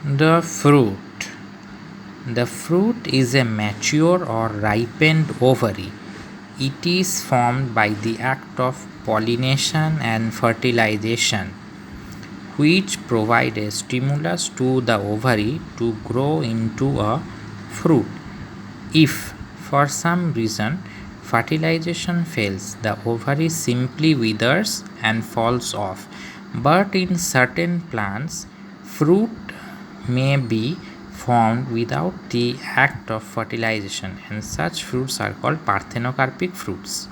The fruit. The fruit is a mature or ripened ovary. It is formed by the act of pollination and fertilization, which provide a stimulus to the ovary to grow into a fruit. If, for some reason, fertilization fails, the ovary simply withers and falls off. But in certain plants, fruit may be formed without the act of fertilization, and such fruits are called parthenocarpic fruits.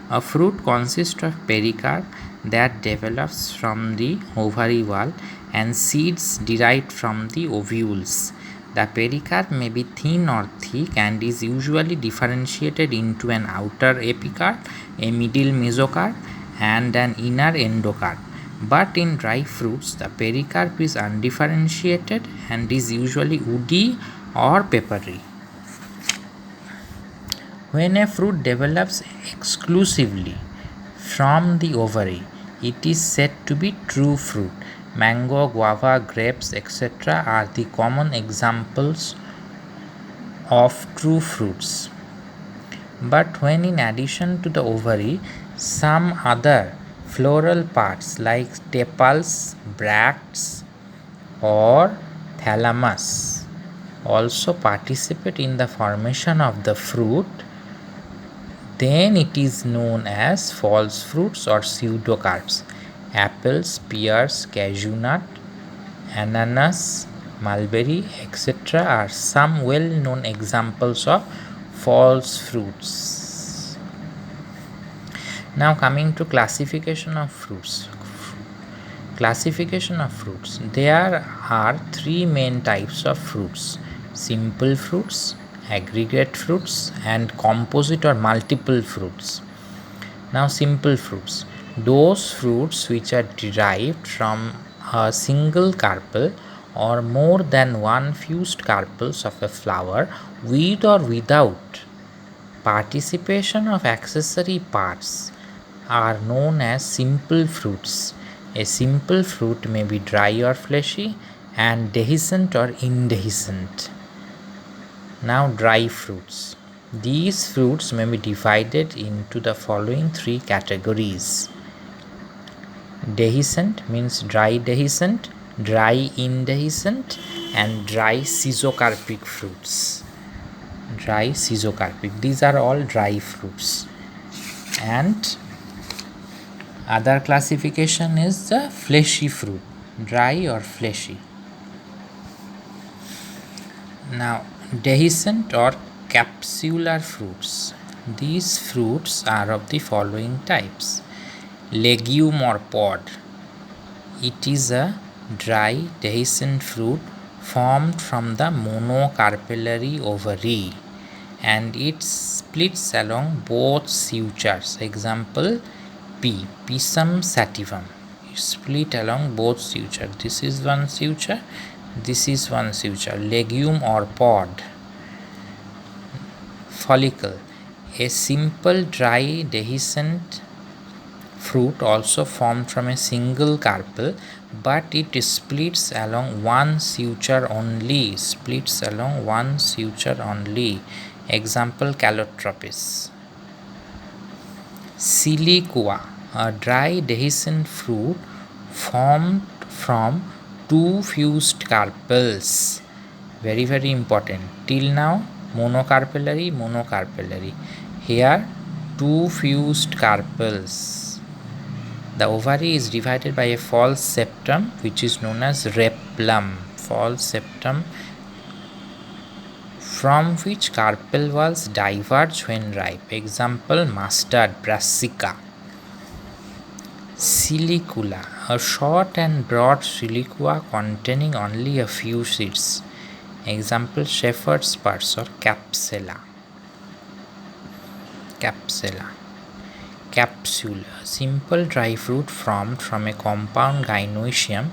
A fruit consists of pericarp that develops from the ovary wall and seeds derived from the ovules. The pericarp may be thin or thick and is usually differentiated into an outer epicarp, a middle mesocarp, and an inner endocarp. But in dry fruits, the pericarp is undifferentiated and is usually woody or peppery. When a fruit develops exclusively from the ovary, it is said to be true fruit. Mango, guava, grapes, etc. are the common examples of true fruits. But when in addition to the ovary, some other floral parts like tepals, bracts, or thalamus also participate in the formation of the fruit, then it is known as false fruits or pseudocarps. Apples, pears, cashew nut, ananas, mulberry, etc. are some well known examples of false fruits. Now coming to classification of fruits. Classification of fruits. There are three main types of fruits: simple fruits, aggregate fruits, and composite or multiple fruits. Now simple fruits. Those fruits which are derived from a single carpel or more than one fused carpels of a flower with or without participation of accessory parts are known as simple fruits. A simple fruit may be dry or fleshy and dehiscent or indehiscent. Now dry fruits. These fruits may be divided into the following three categories. Dehiscent means dry dehiscent, dry indehiscent, and dry schizocarpic fruits. Dry schizocarpic. These are all dry fruits. And other classification is the fleshy fruit, dry or fleshy. Now dehiscent or capsular fruits. These fruits are of the following types. Legume or pod. It is a dry dehiscent fruit formed from the monocarpellary ovary, and it splits along both sutures. Example P. Pisum sativum. It split along both sutures. This is one suture, this is one suture. Legume or pod. Follicle. A simple dry dehiscent fruit also formed from a single carpel, but it splits along one suture only. Splits along one suture only. Example Calotropis. Siliqua, a dry dehiscent fruit formed from two fused carpels. Very very important. Till now monocarpellary. Here two fused carpels. The ovary is divided by a false septum which is known as replum. False septum from which carpel walls diverge when ripe. Example mustard, brassica. Silicula, a short and broad siliqua containing only a few seeds. Example shepherd's purse or capsula. Capsule, a simple dry fruit formed from a compound gynoecium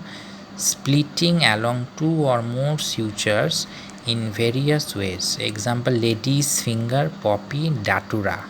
splitting along two or more sutures in various ways. Example lady's finger, poppy, datura.